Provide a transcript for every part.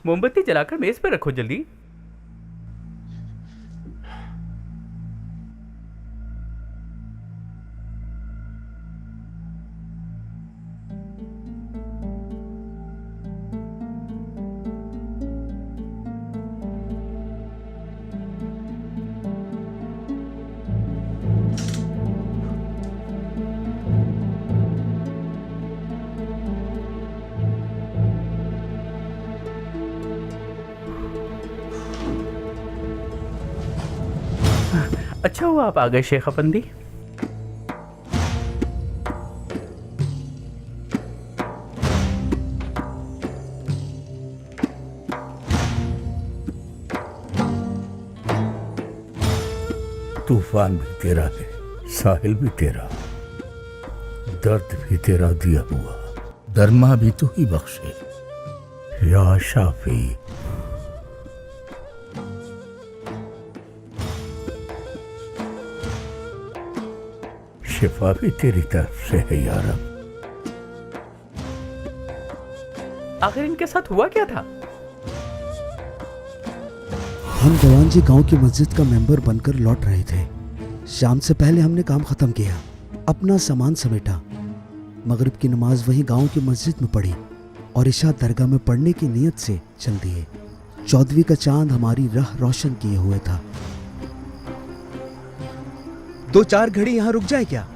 मोमबत्ती जलाकर मेज पर रखो जल्दी। अच्छा हुआ आप आ गए शेख अफंदी। तूफान भी तेरा है, साहिल भी तेरा, दर्द भी तेरा दिया हुआ, दरमा भी तू ही बख्शे या शाफी। शिफा भी तेरी तरफ से है या रब। आखिर इनके साथ हुआ क्या था? हम जवान जी गांव की मस्जिद का मेंबर बनकर लौट रहे थे। शाम से पहले हमने काम खत्म किया, अपना सामान समेटा, मगरिब की नमाज वहीं गांव की मस्जिद में पढ़ी और इशा दरगाह में पढ़ने की नीयत से चल दिए। 14वीं का चांद हमारी राह रोशन किए हुए था। 2-4 घड़ी यहाँ रुक जाए क्या?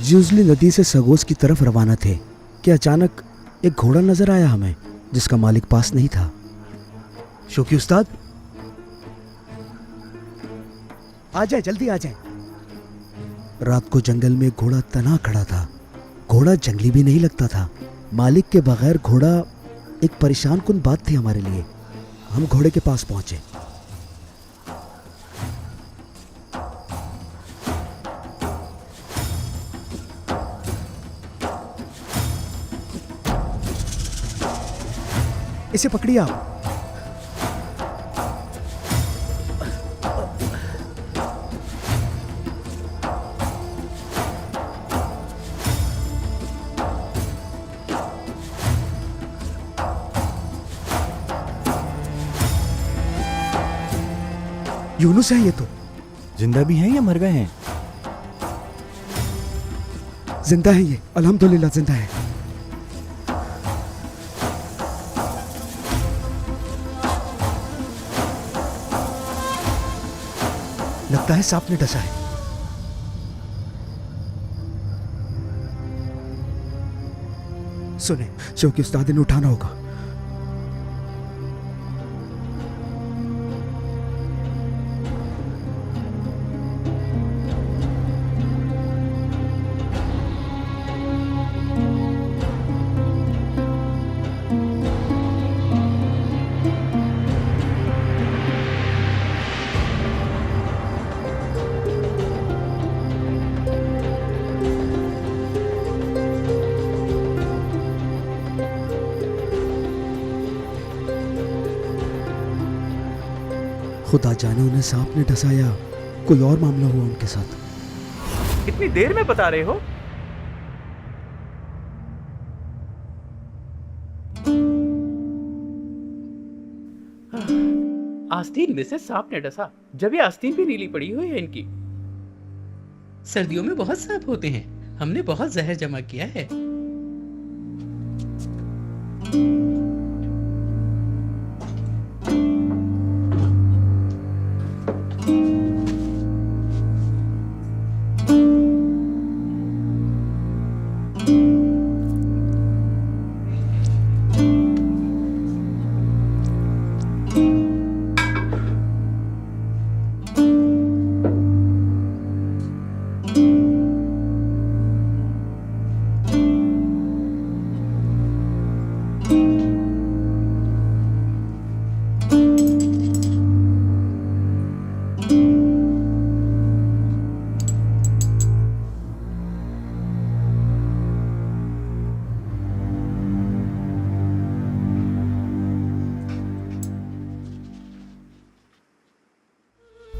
ज्यूजली नदी से सगोस की तरफ रवाना थे कि अचानक एक घोड़ा नजर आया हमें, जिसका मालिक पास नहीं था। शौकी उस्ताद, आ जाए, जल्दी आ जाए। रात को जंगल में घोड़ा तना खड़ा था। घोड़ा जंगली भी नहीं लगता था। मालिक के बगैर घोड़ा एक परेशान कुन बात थी हमारे लिए। हम घोड़े के पास पहुंचे। इसे पकड़िए आप। यूनुस है ये तो। जिंदा भी हैं या मर गए हैं? जिंदा है ये, अल्हम्दुलिल्लाह जिंदा है। लगता है सांप ने डसा है। सुने, शौकी उस्ताद ने उठाना होगा। खुदा जाने उन्हें सांप ने डसाया, कोई और मामला हुआ उनके साथ। इतनी देर में बता रहे हो? आस्तीन में से सांप ने डसा, जब ये आस्तीन भी नीली पड़ी हुई है इनकी। सर्दियों में बहुत सांप होते हैं, हमने बहुत जहर जमा किया है।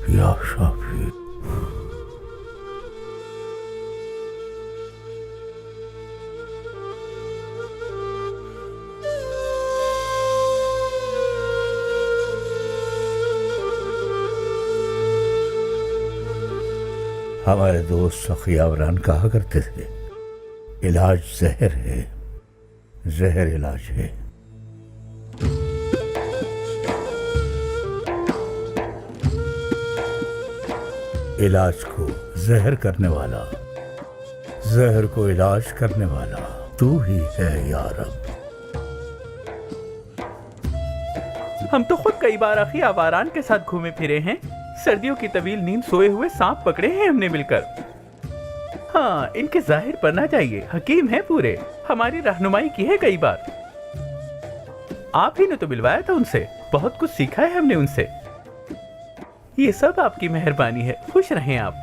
या शाफी, हमारे दोस्त सखियावरान कहा करते थे, इलाज जहर है, जहर इलाज है। इलाज को जहर करने वाला, जहर को इलाज करने वाला तू ही है या रब। हम तो खुद कई बार अखी आवारान के साथ घूमे फिरे हैं। सर्दियों की तवील नींद सोए हुए सांप पकड़े हैं हमने मिलकर। हाँ, इनके जाहिर पर ना जाइए, हकीम है पूरे, हमारी रहनुमाई की है कई बार। आप ही ने तो मिलवाया था उनसे, बहुत कुछ सीखा है हमने उनसे। ये सब आपकी मेहरबानी है, खुश रहें आप।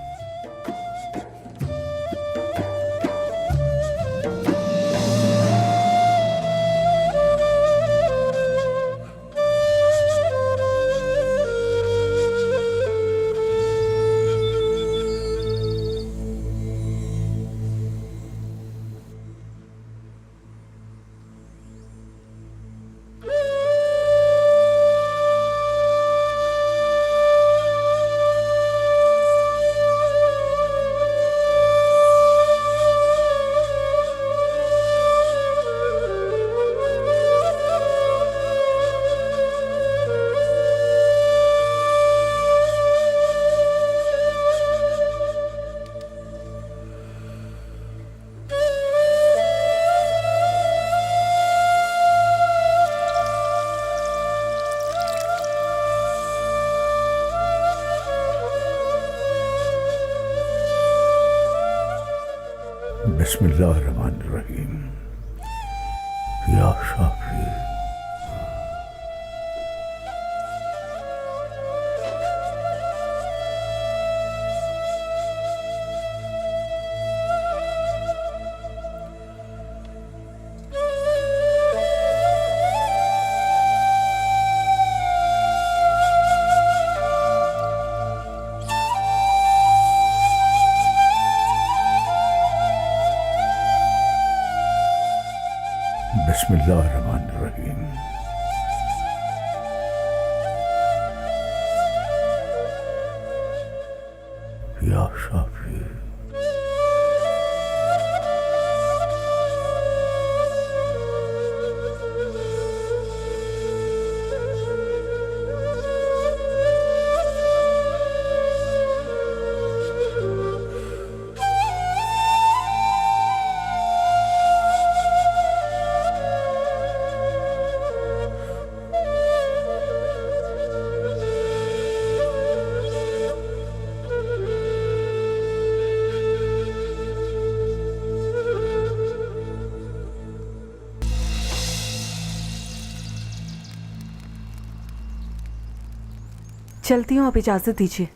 बिस्मिल्लाहिर्रहमानिर्रहीम। या शाफी। बिस्मिल्लाहिर्रहमानिर्रहीम। या शाफी। चलती हूँ, आप इजाज़त दीजिए।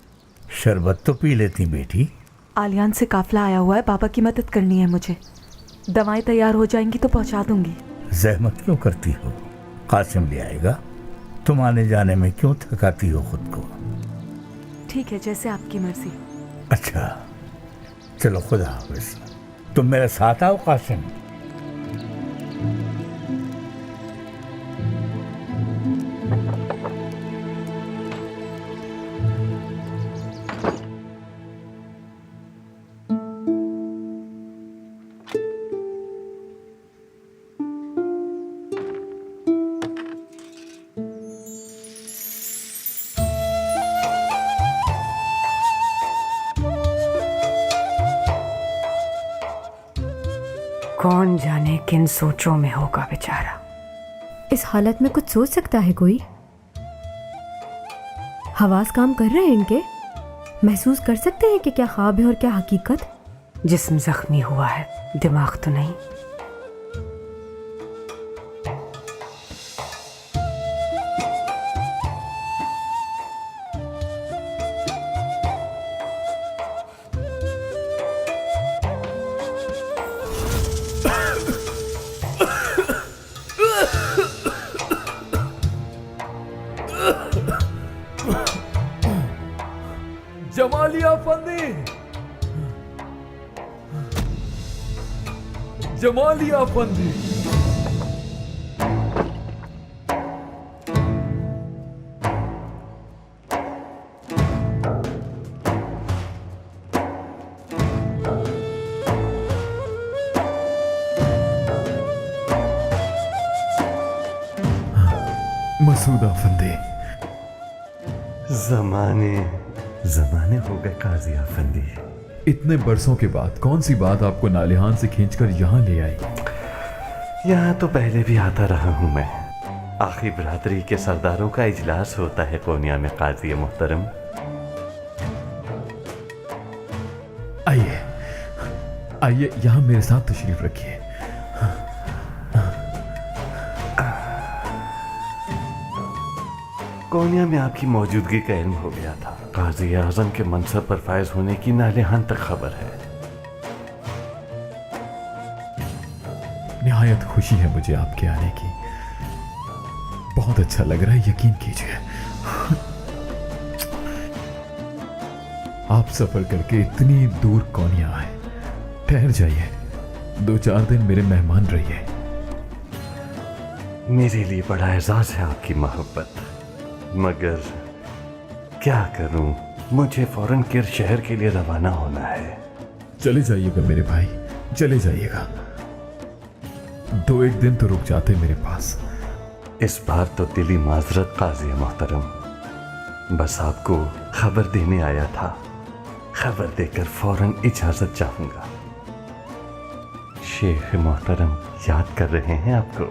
शरबत तो पी लेती बेटी। आलियान से काफिला आया हुआ है, बाबा की मदद करनी है मुझे। दवाएं तैयार हो जाएंगी तो पहुंचा दूंगी। जहमत क्यों करती हो, कासिम ले आएगा। तुम आने जाने में क्यों थकाती हो खुद को। ठीक है, जैसे आपकी मर्जी। अच्छा चलो, खुदा हाफिज। तुम मेरे साथ आओ कासिम। कौन जाने किन सोचों में होगा बेचारा। इस हालत में कुछ सोच सकता है कोई? हवास काम कर रहे हैं इनके? महसूस कर सकते हैं कि क्या ख्वाब है और क्या हकीकत? जिस्म जख्मी हुआ है, दिमाग तो नहीं। जमालिया फंदी, जमालिया फंदी। मसूद अफंदी। जमाने हो गए काजी अफंदी। इतने बरसों के बाद कौन सी बात आपको नालिहान से खींचकर यहाँ ले आई? यहाँ तो पहले भी आता रहा हूँ मैं। आखिर बरादरी के सरदारों का इजलास होता है कोनिया में काजी मोहतरम। आइए आइए, यहाँ मेरे साथ तशरीफ रखिए। कोनिया में आपकी मौजूदगी का इल्म हो गया था। काजी आजम के मनसब पर फायज होने की नालिहान तक खबर है। निहायत खुशी है मुझे आपके आने की। बहुत अच्छा लग रहा है, यकीन कीजिए। आप सफर करके इतनी दूर कोनिया आए। ठहर जाइए, 2-4 दिन मेरे मेहमान रहिए। मेरे लिए बड़ा एजाज है आपकी मोहब्बत, मगर क्या करूं, मुझे फौरन किर शहर के लिए रवाना होना है। चले जाइएगा मेरे भाई, चले जाइएगा। 2-1 दिन तो रुक जाते मेरे पास। इस बार तो दिली माजरत काजी मोहतरम, बस आपको खबर देने आया था। खबर देकर फौरन इजाजत चाहूंगा। शेख मोहतरम याद कर रहे हैं आपको।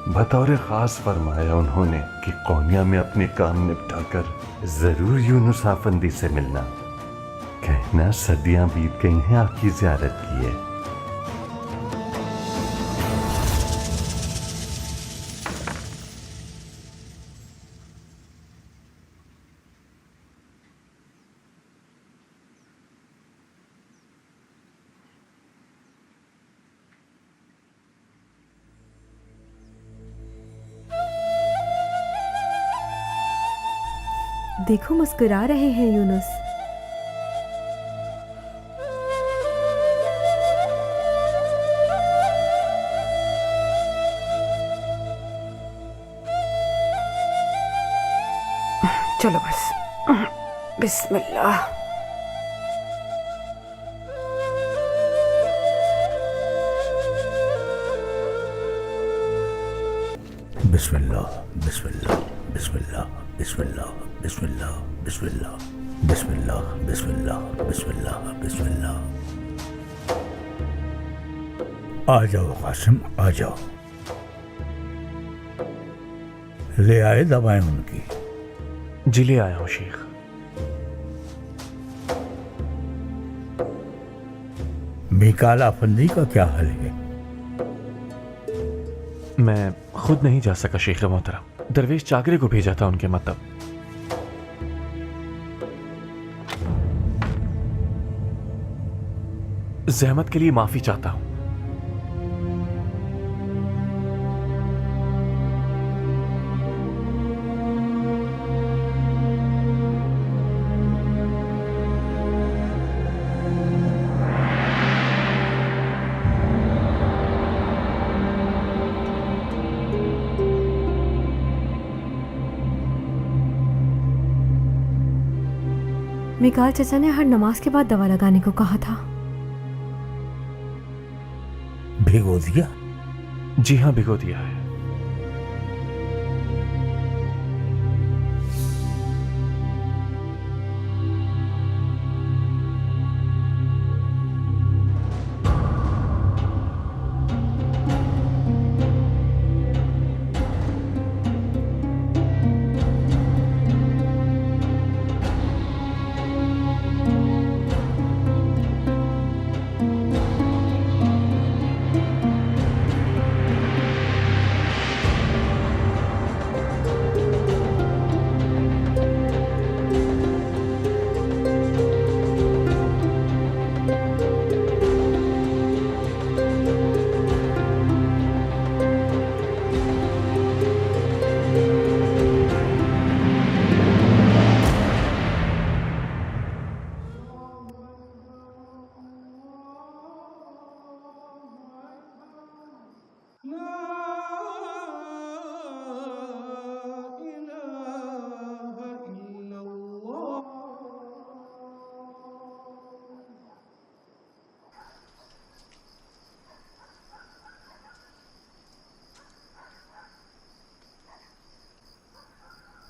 बतौर खास फरमाया उन्होंने कि कोनिया में अपने काम निपटाकर जरूर यूनुस आफंदी से मिलना। कहना सदियां बीत गई हैं आपकी ज़ियारत किए। देखो मुस्कुरा रहे हैं यूनुस। चलो बस, बिस्मिल्लाह। बिस्मिल्लाह बिस्मिल्लाह बिस्मिल्लाह बिस्मिल्लाह बिस्मिल्लाह बिस्मिल्लाह बिस्मिल्लाह बिस्मिल्लाह बिस्मिल्लाह बिस्मिल्लाह। आ जाओ कासिम, आ जाओ। ले आए दवाएं उनकी? जी ले आया हूँ शेख। मीकाल आफंदी का क्या हाल है? मैं खुद नहीं जा सका शेख मोहतरम, दरवेश चाकरे को भेजा था उनके मतलब। जहमत के लिए माफी चाहता हूं। मिकाल चचा ने हर नमाज के बाद दवा लगाने को कहा था। भिगो दिया? जी हाँ, भिगो दिया है।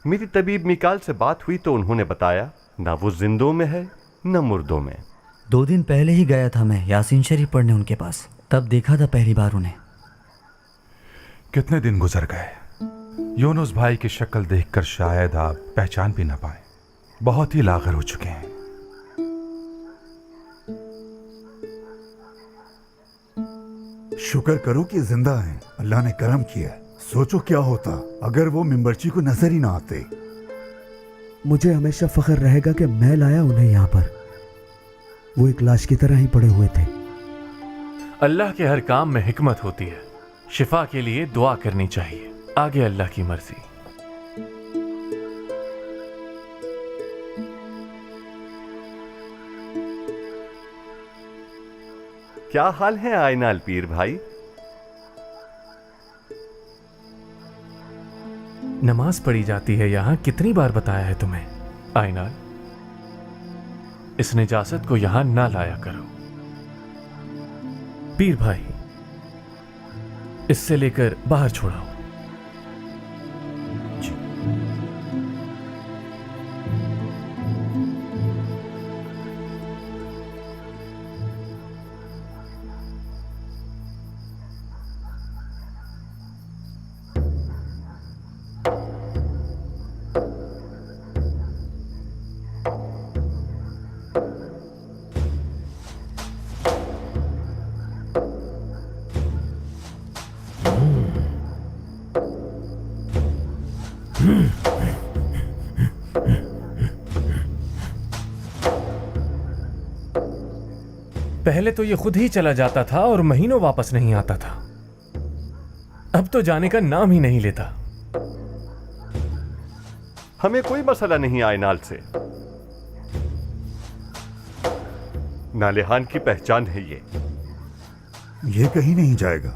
मेरी तबीब मिकाल से बात हुई तो उन्होंने बताया ना वो जिंदों में है न मुर्दों में। 2 दिन पहले ही गया था मैं यासीन शरीफ पढ़ने उनके पास, तब देखा था पहली बार उन्हें। कितने दिन गुजर गए, यूनुस भाई की शक्ल देखकर शायद आप पहचान भी ना पाए। बहुत ही लागर हो चुके हैं। शुक्र करो कि जिंदा हैं, अल्लाह ने करम किया। सोचो क्या होता अगर वो मिंबरची को नजर ही ना आते। मुझे हमेशा फख्र रहेगा कि मैं लाया उन्हें यहाँ पर। वो एक लाश की तरह ही पड़े हुए थे। अल्लाह के हर काम में हिकमत होती है। शिफा के लिए दुआ करनी चाहिए, आगे अल्लाह की मर्जी। क्या हाल है आयनाल पीर भाई? नमाज पढ़ी जाती है यहाँ, कितनी बार बताया है तुम्हें आयनाल? इस निजासत को यहाँ ना लाया करो। पीर भाई, इससे लेकर बाहर छोड़ाओ। पहले तो ये खुद ही चला जाता था और महीनों वापस नहीं आता था। अब तो जाने का नाम ही नहीं लेता। हमें कोई मसला नहीं आयनाल से। नालेहान की पहचान है ये कहीं नहीं जाएगा,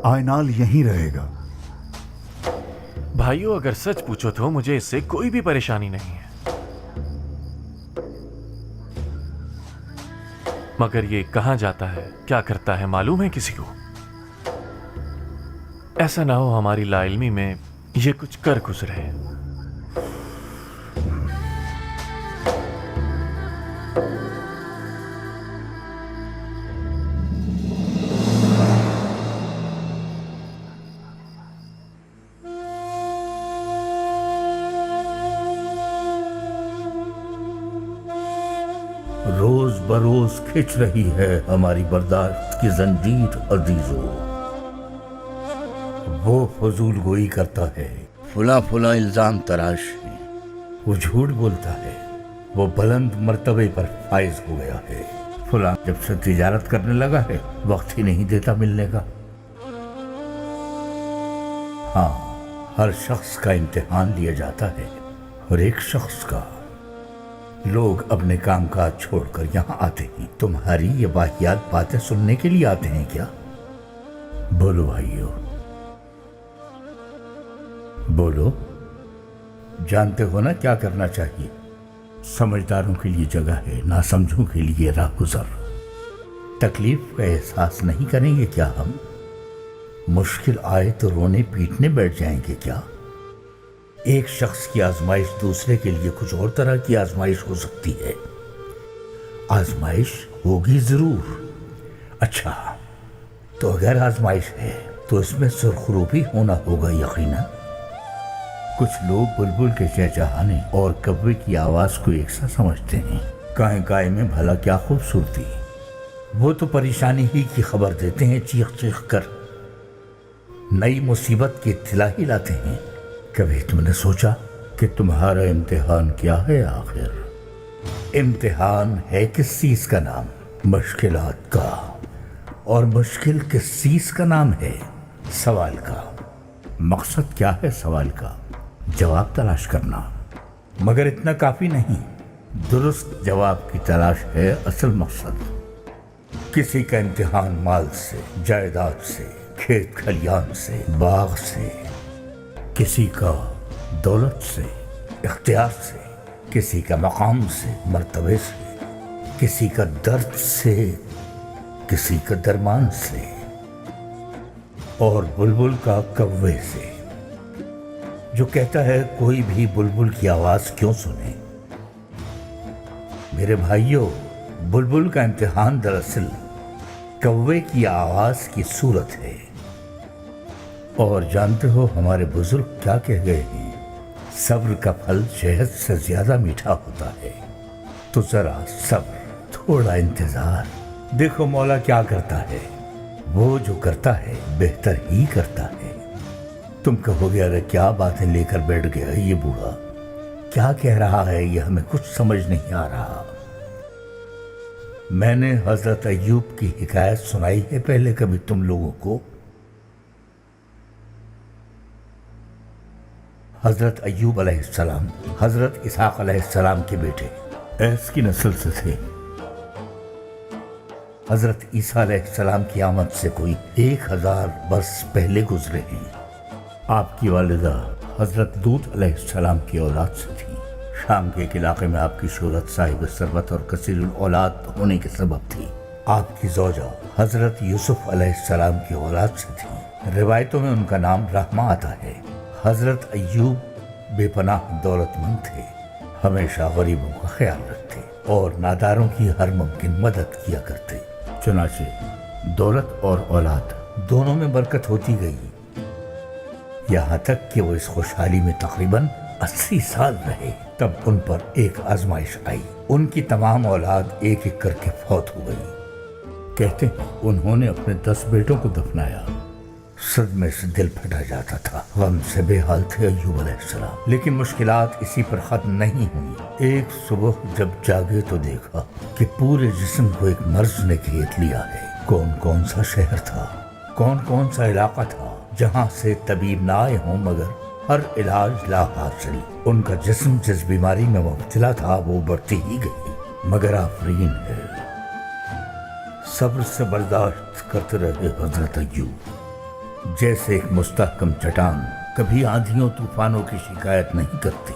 आयनाल यहीं रहेगा। भाइयों, अगर सच पूछो तो मुझे इससे कोई भी परेशानी नहीं है, मगर ये कहां जाता है, क्या करता है, मालूम है किसी को? ऐसा ना हो हमारी लाइल्मी में ये कुछ कर गुजरे। रोज बरोज खिंच रही है हमारी बर्दाश्त की जंजीर अजीजों। वो फजूल गोई करता है, फुला फुला इल्जाम तराश है, वो झूठ बोलता है, वो बुलंद मर्तबे पर फाइज हो गया है। फुला जब से तिजारत करने लगा है वक्त ही नहीं देता मिलने का। हाँ, हर शख्स का इम्तिहान लिया जाता है और एक शख्स का। लोग अपने काम काज छोड़कर यहाँ आते हैं, तुम्हारी ये वाहियात बातें सुनने के लिए आते हैं क्या? बोलो भाइयों, बोलो। जानते हो ना क्या करना चाहिए? समझदारों के लिए जगह है, नासमझों के लिए राहगुजर। तकलीफ का एहसास नहीं करेंगे क्या हम? मुश्किल आए तो रोने पीटने बैठ जाएंगे क्या? एक शख्स की आजमाइश दूसरे के लिए कुछ और तरह की आजमाइश हो सकती है। आजमाइश होगी जरूर। अच्छा, तो अगर आजमाइश है तो इसमें सुरखरूबी होना होगा यकीनन। कुछ लोग बुलबुल के चहचहाने और कव्वे की आवाज को एक सा समझते हैं। काहे काहे में भला क्या खूबसूरती। वो तो परेशानी ही की खबर देते हैं चीख चीख कर, नई मुसीबत की इत्तला ही लाते हैं। कभी तुमने सोचा कि तुम्हारा इम्तिहान क्या है आखिर? इम्तिहान है किस चीज का नाम? मुश्किलात का। और मुश्किल किस चीज का नाम है? सवाल का। मकसद क्या है सवाल का? जवाब तलाश करना। मगर इतना काफी नहीं, दुरुस्त जवाब की तलाश है असल मकसद। किसी का इम्तिहान माल से, जायदाद से, खेत खलियान से, बाग से, किसी का दौलत से, इख्तियार से, किसी का मकाम से, मर्तबे से, किसी का दर्द से, किसी का दरमान से, और बुलबुल का कव्वे से, जो कहता है कोई भी बुलबुल की आवाज क्यों सुने। मेरे भाइयों, बुलबुल का इम्तिहान दरअसल कव्वे की आवाज की सूरत है। और जानते हो हमारे बुजुर्ग क्या कह गए हैं? सब्र का फल शहद से ज्यादा मीठा होता है। तो जरा सब्र, थोड़ा इंतजार। देखो मौला क्या करता है। वो जो करता है बेहतर ही करता है। तुम कहोगे अरे क्या बातें लेकर बैठ गया ये बूढ़ा, क्या कह रहा है ये हमें कुछ समझ नहीं आ रहा। मैंने हजरत अय्यूब की हिकायत सुनाई है पहले कभी तुम लोगों को? हजरत अय्यूब अलैहिस्सलाम हजरत इसहाक अलैहिस्सलाम के बेटे ऐस की नस्ल से थे। हजरत ईसा अलैहिस्सलाम की आमद से कोई 1000 बरस पहले गुजरे हैं। आपकी वालिदा हजरत लूत अलैहिस्सलाम की औलाद से थी। शाम के एक इलाके में आपकी शोहरत साहिब सरबत और कसीरुल औलाद होने के सबब थी। आपकी ज़ौजा हजरत यूसुफ अलैहिस्सलाम की औलाद से थी। रिवायतों में उनका नाम रहमा आता है। हजरत अय्यूब बेपनाह दौलतमंद थे, हमेशा गरीबों का ख्याल रखते और नादारों की हर मुमकिन मदद किया करते। चुनाचे दौलत और औलाद दोनों में बरकत होती गई, यहाँ तक कि वो इस खुशहाली में तकरीबन 80 साल रहे। तब उन पर एक आजमाइश आई। उनकी तमाम औलाद एक एक करके फौत हो गई। कहते हैं उन्होंने अपने 10 बेटों को दफनाया, صدمے سے دل پھٹا جاتا تھا، غم سے بے حال تھے ایوب علیہ السلام۔ لیکن مشکلات اسی پر ختم نہیں ہوئی۔ ایک صبح جب جاگے تو دیکھا کہ پورے جسم کو ایک مرض نے گھیر لیا ہے۔ کون کون سا شہر تھا، کون کون سا علاقہ تھا جہاں سے طبیب نہ آئے ہوں، مگر ہر علاج لا حاصل۔ ان کا جسم جس بیماری میں مبتلا تھا وہ بڑھتی ہی گئی، مگر آفرین ہے، صبر سے برداشت کرتے رہے حضرت ایوب۔ جیسے ایک مستحکم چٹان کبھی آندھیوں طوفانوں کی شکایت نہیں کرتی،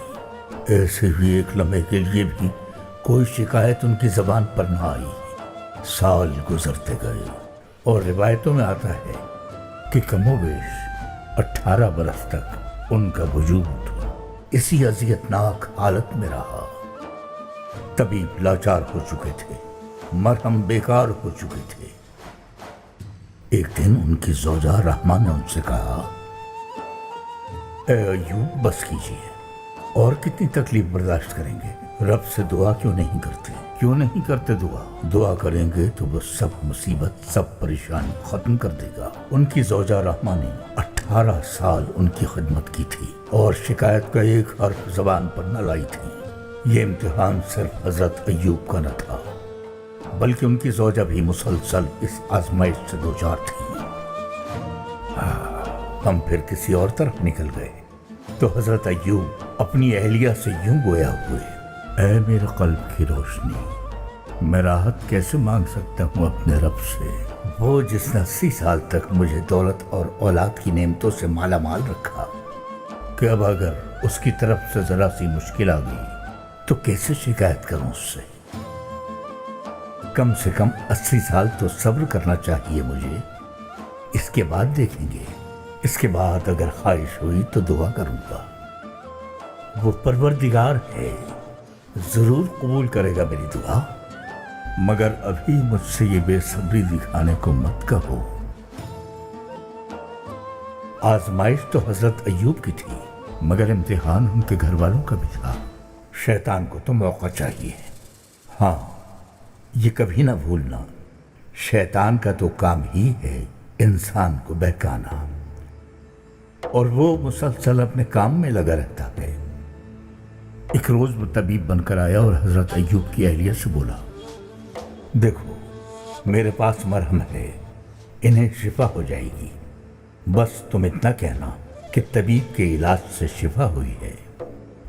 ایسے ہی ایک لمحے کے لیے بھی کوئی شکایت ان کی زبان پر نہ آئی۔ سال گزرتے گئے اور روایتوں میں آتا ہے کہ کم و بیش 18 برس تک ان کا وجود اسی اذیتناک حالت میں رہا۔ طبیب لاچار ہو چکے تھے، مرہم بیکار ہو چکے تھے۔ ایک دن ان کی زوجہ رحمہ نے ان سے کہا، اے ایوب بس کیجیے، اور کتنی تکلیف برداشت کریں گے؟ رب سے دعا کیوں نہیں کرتے؟ کیوں نہیں کرتے دعا کریں گے تو وہ سب مصیبت، سب پریشانی ختم کر دے گا۔ ان کی زوجہ رحمہ نے 18 سال ان کی خدمت کی تھی اور شکایت کا ایک حرف زبان پر نہ لائی تھی۔ یہ امتحان صرف حضرت ایوب کا نہ تھا، بلکہ ان کی زوجہ بھی مسلسل اس آزمائش سے دوچار تھی۔ ہم پھر کسی اور طرف نکل گئے تو حضرت ایوب اپنی اہلیہ سے یوں گویا ہوئے، اے میرے قلب کی روشنی، میں راحت کیسے مانگ سکتا ہوں اپنے رب سے، وہ جس نے 80 سال تک مجھے دولت اور اولاد کی نعمتوں سے مالا مال رکھا، کہ اب اگر اس کی طرف سے ذرا سی مشکل آ گئی تو کیسے شکایت کروں اس سے؟ کم سے کم 80 سال تو صبر کرنا چاہیے مجھے، اس کے بعد دیکھیں گے، اس کے بعد اگر خواہش ہوئی تو دعا کروں گا۔ وہ پروردگار ہے، ضرور قبول کرے گا میری دعا، مگر ابھی مجھ سے یہ بے صبری دکھانے کو مت کہو۔ آزمائش تو حضرت ایوب کی تھی، مگر امتحان ان کے گھر والوں کا بھی تھا۔ شیطان کو تو موقع چاہیے، ہاں یہ کبھی نہ بھولنا، شیطان کا تو کام ہی ہے انسان کو بہکانا، اور وہ مسلسل اپنے کام میں لگا رہتا ہے۔ ایک روز وہ طبیب بن کر آیا اور حضرت ایوب کی اہلیہ سے بولا، دیکھو میرے پاس مرہم ہے، انہیں شفا ہو جائے گی، بس تم اتنا کہنا کہ طبیب کے علاج سے شفا ہوئی ہے۔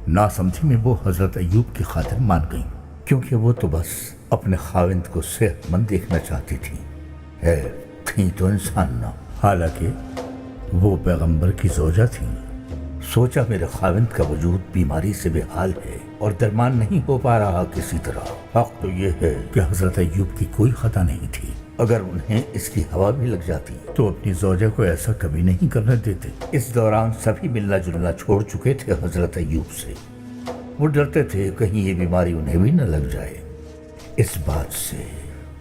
ناسمجھی میں وہ حضرت ایوب کی خاطر مان گئیں، کیونکہ وہ تو بس اپنے خاوند کو صحت مند دیکھنا چاہتی تھی، تھیں تو انسان نہ، حالانکہ وہ پیغمبر کی زوجہ تھیں۔ سوچا میرے خاوند کا وجود بیماری سے بے حال ہے اور درمان نہیں ہو پا رہا کسی طرح۔ حق تو یہ ہے کہ حضرت ایوب کی کوئی خطا نہیں تھی، اگر انہیں اس کی ہوا بھی لگ جاتی تو اپنی زوجہ کو ایسا کبھی نہیں کرنے دیتے۔ اس دوران سبھی ملنا جلنا چھوڑ چکے تھے حضرت ایوب سے، وہ ڈرتے تھے کہیں یہ بیماری انہیں بھی نہ لگ جائے۔ اس بات سے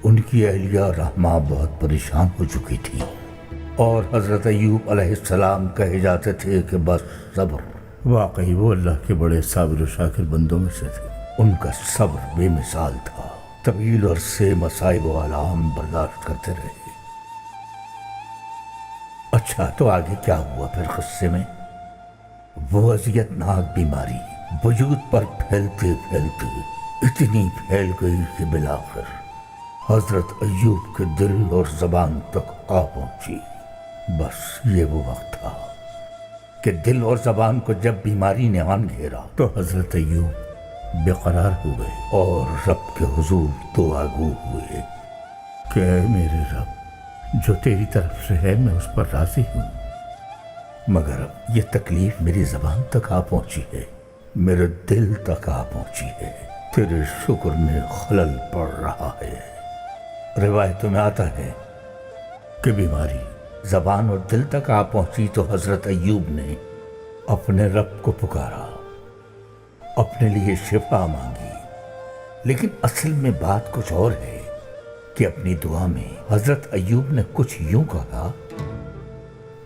ان کی اہلیہ رحمہ بہت پریشان ہو چکی تھی، اور حضرت ایوب علیہ السلام کہے جاتے تھے کہ بس صبر۔ واقعی وہ اللہ کے بڑے صابر و شاکر بندوں میں سے تھے، ان کا صبر بے مثال تھا، طویل عرصے مصائب و آلام برداشت کرتے رہے۔ اچھا تو آگے کیا ہوا پھر قصے میں؟ وہ اذیتناک بیماری وجود پر پھیلتے پھیلتے اتنی پھیل گئی کہ بالآخر حضرت ایوب کے دل اور زبان تک آ پہنچی۔ بس یہ وہ وقت تھا کہ دل اور زبان کو جب بیماری نے آن گھیرا تو حضرت ایوب بے قرار ہوئے اور رب کے حضور دعا گو ہوئے کہ اے میرے رب، جو تیری طرف سے ہے میں اس پر راضی ہوں، مگر اب یہ تکلیف میری زبان تک آ پہنچی ہے، میرے دل تک آ پہنچی ہے، تیرے شکر میں خلل پڑ رہا ہے۔ روایتوں میں آتا ہے کہ بیماری زبان اور دل تک آ پہنچی تو حضرت ایوب نے اپنے رب کو پکارا، اپنے لیے شفا مانگی، لیکن اصل میں بات کچھ اور ہے کہ اپنی دعا میں حضرت ایوب نے کچھ یوں کہا،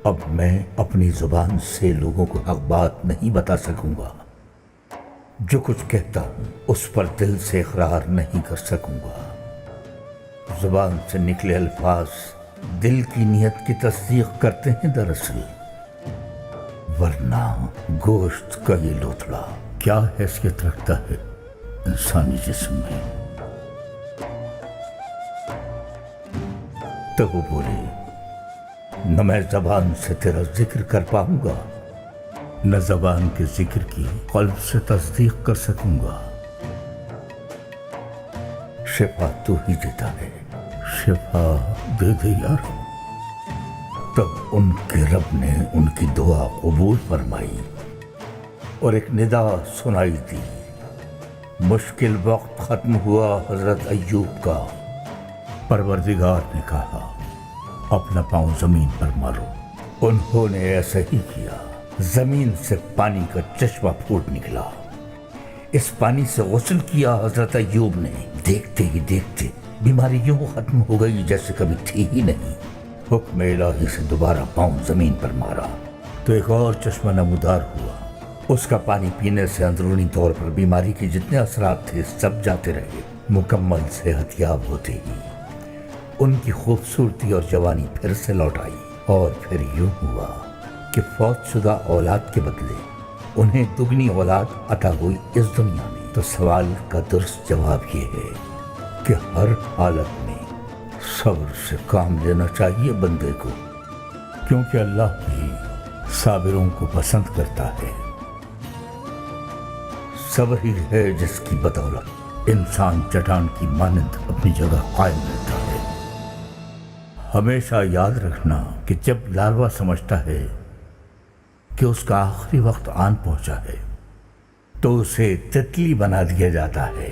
اب میں اپنی زبان سے لوگوں کو حق بات نہیں بتا سکوں گا، جو کچھ کہتا ہوں اس پر دل سے اقرار نہیں کر سکوں گا، زبان سے نکلے الفاظ दिल की नियत की तस्दीक करते हैं दरअसल, वरना गोश्त का ये लोथड़ा क्या हैसियत रखता है इंसानी जिस्म में। तो वो बोले, न मैं जबान से तेरा जिक्र कर पाऊंगा, न जबान के जिक्र की कल्ब से तस्दीक कर सकूंगा। शिफा तू ही देता है, शिफा दे दे यार। तब उनके रब ने उनकी दुआ कबूल फरमाई और एक निदा सुनाई दी। मुश्किल वक्त खत्म हुआ हजरत अय्यूब का। परवरदिगार ने कहा, अपना पांव जमीन पर मारो। उन्होंने ऐसा ही किया। जमीन से पानी का चश्मा फूट निकला। इस पानी से गुस्ल किया हजरत अय्यूब ने। देखते ही देखते बीमारी यूं खत्म हो गई जैसे कभी थी ही नहीं। हुक्म इलाही से दोबारा पांव जमीन पर मारा तो एक और चश्मा नमूदार हुआ। उसका पानी पीने से अंदरूनी तौर पर बीमारी के जितने असरात थे सब जाते रहे। मुकम्मल सेहतयाब होते ही उनकी खूबसूरती और जवानी फिर से लौट आई। और फिर यूं हुआ कि फौतशुदा औलाद के बदले उन्हें दुगनी औलाद अता हुई इस दुनिया में। तो सवाल का दुरुस्त जवाब ये है कि हर हालत में सब्र से काम लेना चाहिए बंदे को, क्योंकि अल्लाह भी साबिरों को पसंद करता है। सब्र ही है जिसकी बदौलत इंसान चट्टान की मानंद अपनी जगह कायम रहता है। हमेशा याद रखना कि जब लार्वा समझता है कि उसका आखिरी वक्त आन पहुंचा है तो उसे तितली बना दिया जाता है।